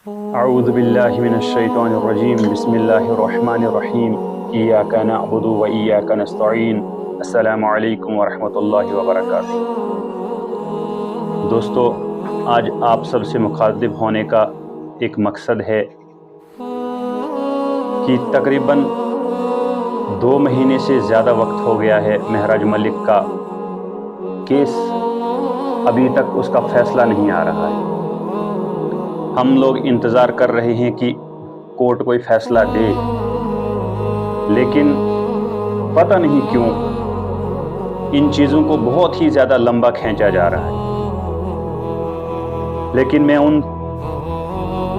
اعوذ باللہ من الشیطان الرجیم بسم اللہ الرحمن الرحیم ایاک نعبد و ایاک نستعین السلام علیکم ورحمۃ اللہ وبرکاتہ۔ دوستو، آج آپ سب سے مخاطب ہونے کا ایک مقصد ہے کہ تقریباً 2 مہینے سے زیادہ وقت ہو گیا ہے مہراج ملک کا کیس ابھی تک اس کا فیصلہ نہیں آ رہا ہے۔ ہم لوگ انتظار کر رہے ہیں کہ کورٹ کوئی فیصلہ دے، لیکن پتہ نہیں کیوں ان چیزوں کو بہت ہی زیادہ لمبا کھینچا جا رہا ہے۔ لیکن میں ان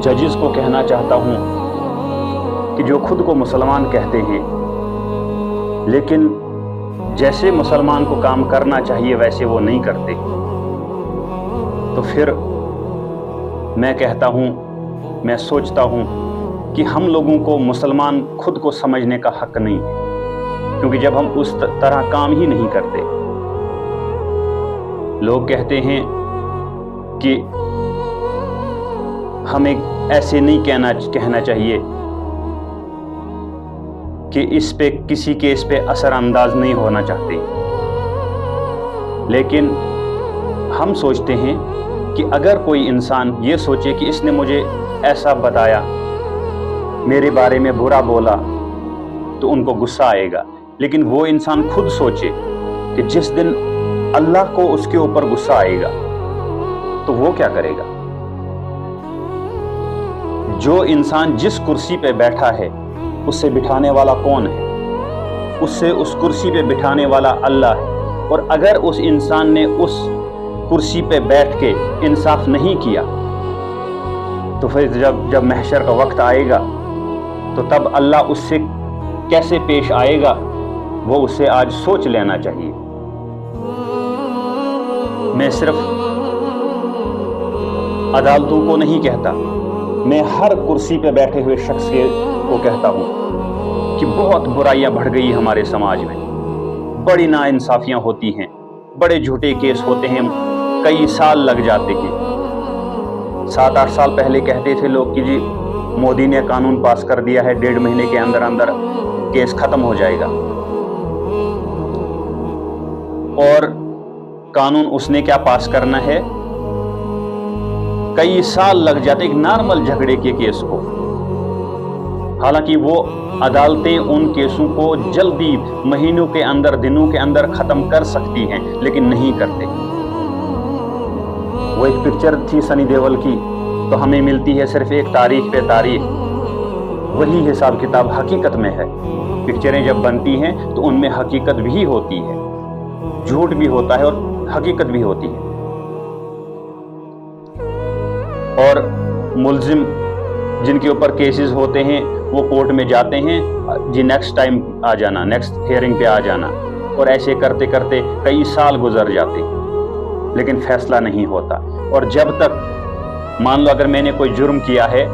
ججز کو کہنا چاہتا ہوں کہ جو خود کو مسلمان کہتے ہیں لیکن جیسے مسلمان کو کام کرنا چاہیے ویسے وہ نہیں کرتے، تو پھر میں کہتا ہوں، میں سوچتا ہوں کہ ہم لوگوں کو مسلمان خود کو سمجھنے کا حق نہیں ہے، کیونکہ جب ہم اس طرح کام ہی نہیں کرتے۔ لوگ کہتے ہیں کہ ہمیں ایسے نہیں کہنا چاہیے کہ اس پہ کسی کیس پہ اثر انداز نہیں ہونا چاہتے، لیکن ہم سوچتے ہیں کہ اگر کوئی انسان یہ سوچے کہ اس نے مجھے ایسا بتایا، میرے بارے میں برا بولا، تو ان کو غصہ آئے گا، لیکن وہ انسان خود سوچے کہ جس دن اللہ کو اس کے اوپر غصہ آئے گا تو وہ کیا کرے گا۔ جو انسان جس کرسی پہ بیٹھا ہے اس سے بٹھانے والا کون ہے؟ اس کرسی پہ بٹھانے والا اللہ ہے، اور اگر اس انسان نے اس کرسی پہ بیٹھ کے انصاف نہیں کیا تو پھر جب محشر کا وقت آئے گا تو تب اللہ اس سے کیسے پیش آئے گا، وہ اسے آج سوچ لینا چاہیے۔ میں صرف عدالتوں کو نہیں کہتا، میں ہر کرسی پہ بیٹھے ہوئے شخص کو کہتا ہوں کہ بہت برائیاں بڑھ گئی ہمارے سماج میں، بڑی ناانصافیاں ہوتی ہیں، بڑے جھوٹے کیس ہوتے ہیں، کئی سال لگ جاتے ہیں۔ 7-8 سال پہلے کہتے تھے لوگ کہ جی مودی نے قانون پاس کر دیا ہے، 1.5 مہینے کے اندر اندر کیس ختم ہو جائے گا، اور قانون اس نے کیا پاس کرنا ہے، کئی سال لگ جاتے ایک نارمل جھگڑے کے کیس کو۔ حالانکہ وہ عدالتیں ان کیسوں کو جلدی مہینوں کے اندر، دنوں کے اندر ختم کر سکتی ہیں، لیکن نہیں کرتے۔ وہ ایک پکچر تھی سنی دیول کی، تو ہمیں ملتی ہے صرف ایک تاریخ پہ تاریخ، وہی حساب کتاب حقیقت میں ہے۔ پکچریں جب بنتی ہیں تو ان میں حقیقت بھی ہوتی ہے، جھوٹ بھی ہوتا ہے اور حقیقت بھی ہوتی ہے۔ اور ملزم جن کے اوپر کیسز ہوتے ہیں وہ کورٹ میں جاتے ہیں، جی نیکسٹ ٹائم آ جانا، نیکسٹ ہیئرنگ پہ آ جانا، اور ایسے کرتے کرتے کئی سال گزر جاتے، لیکن فیصلہ نہیں ہوتا۔ اور جب تک مان لو اگر میں نے کوئی جرم کیا ہے،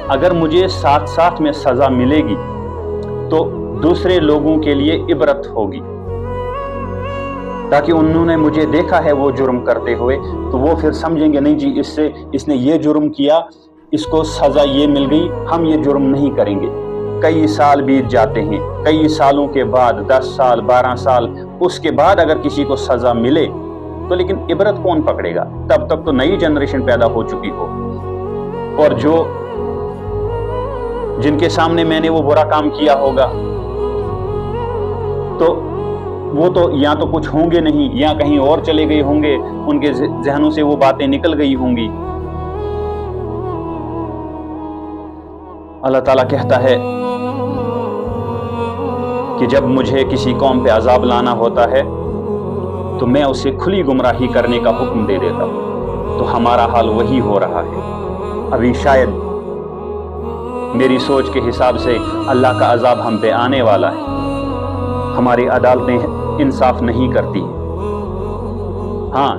اگر مجھے ساتھ میں سزا ملے گی تو دوسرے لوگوں کے لیے عبرت ہوگی، تاکہ انہوں نے مجھے دیکھا ہے وہ جرم کرتے ہوئے، تو وہ پھر سمجھیں گے نہیں جی اس نے یہ جرم کیا، اس کو سزا یہ مل گئی، ہم یہ جرم نہیں کریں گے۔ کئی سال بیت جاتے ہیں، کئی سالوں کے بعد 10 سال 12 سال اس کے بعد اگر کسی کو سزا ملے تو لیکن عبرت کون پکڑے گا؟ تب تک تو نئی جنریشن پیدا ہو چکی ہو، اور جن کے سامنے میں نے وہ برا کام کیا ہوگا تو وہ تو یا تو کچھ ہوں گے نہیں، یا کہیں اور چلے گئے ہوں گے، ان کے ذہنوں سے وہ باتیں نکل گئی ہوں گی۔ اللہ تعالیٰ کہتا ہے کہ جب مجھے کسی قوم پہ عذاب لانا ہوتا ہے تو میں اسے کھلی گمراہی کرنے کا حکم دے دیتا ہوں، تو ہمارا حال وہی ہو رہا ہے۔ ابھی شاید میری سوچ کے حساب سے اللہ کا عذاب ہم پہ آنے والا ہے۔ ہماری عدالتیں انصاف نہیں کرتی۔ ہاں،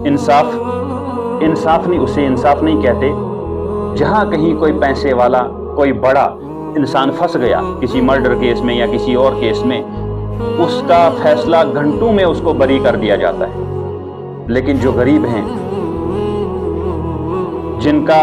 انصاف نہیں، اسے انصاف نہیں کہتے۔ جہاں کہیں کوئی پیسے والا، کوئی بڑا انسان پھنس گیا کسی مرڈر کیس میں یا کسی اور کیس میں، اس کا فیصلہ گھنٹوں میں اس کو بری کر دیا جاتا ہے، لیکن جو غریب ہیں، جن کا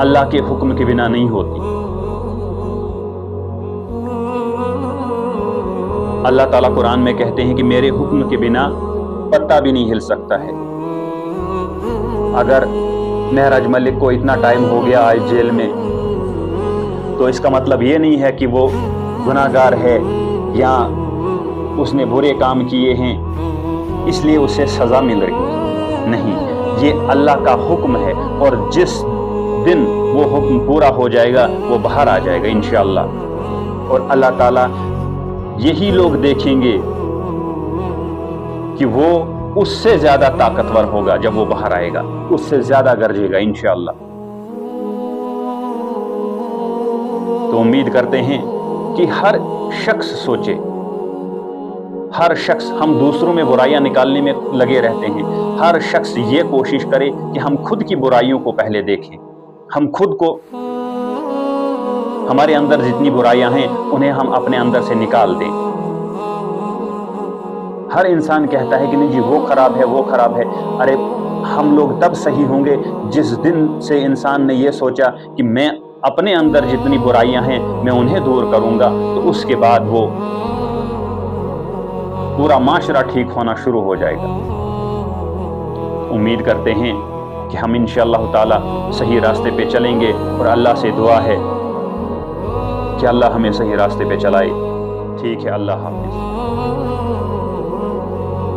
اللہ کے حکم کے بنا نہیں ہوتی۔ اللہ تعالیٰ قرآن میں کہتے ہیں کہ میرے حکم کے بنا پتا بھی نہیں ہل سکتا ہے۔ اگر مہراج ملک کو اتنا ٹائم ہو گیا آج جیل میں، تو اس کا مطلب یہ نہیں ہے کہ وہ گناہ گار ہے یا اس نے برے کام کیے ہیں اس لیے اسے سزا مل رہی، نہیں، یہ اللہ کا حکم ہے، اور جس دن وہ حکم پورا ہو جائے گا وہ باہر آ جائے گا انشاءاللہ، اور اللہ تعالیٰ یہی لوگ دیکھیں گے کہ وہ اس سے زیادہ طاقتور ہوگا جب وہ باہر آئے گا، اس سے زیادہ گرجے گا انشاءاللہ۔ تو امید کرتے ہیں کہ ہر شخص سوچے، ہر شخص، ہم دوسروں میں برائیاں نکالنے میں لگے رہتے ہیں، ہر شخص یہ کوشش کرے کہ ہم خود کی برائیوں کو پہلے دیکھیں، ہم خود کو، ہمارے اندر جتنی برائیاں ہیں انہیں ہم اپنے اندر سے نکال دیں۔ ہر انسان کہتا ہے کہ نہیں جی وہ خراب ہے، وہ خراب ہے، ارے ہم لوگ تب صحیح ہوں گے جس دن سے انسان نے یہ سوچا کہ میں اپنے اندر جتنی برائیاں ہیں میں انہیں دور کروں گا، تو اس کے بعد وہ پورا معاشرہ ٹھیک ہونا شروع ہو جائے گا۔ امید کرتے ہیں کہ ہم انشاءاللہ تعالی صحیح راستے پہ چلیں گے، اور اللہ سے دعا ہے کہ اللہ ہمیں صحیح راستے پہ چلائے۔ ٹھیک ہے، اللہ حافظ۔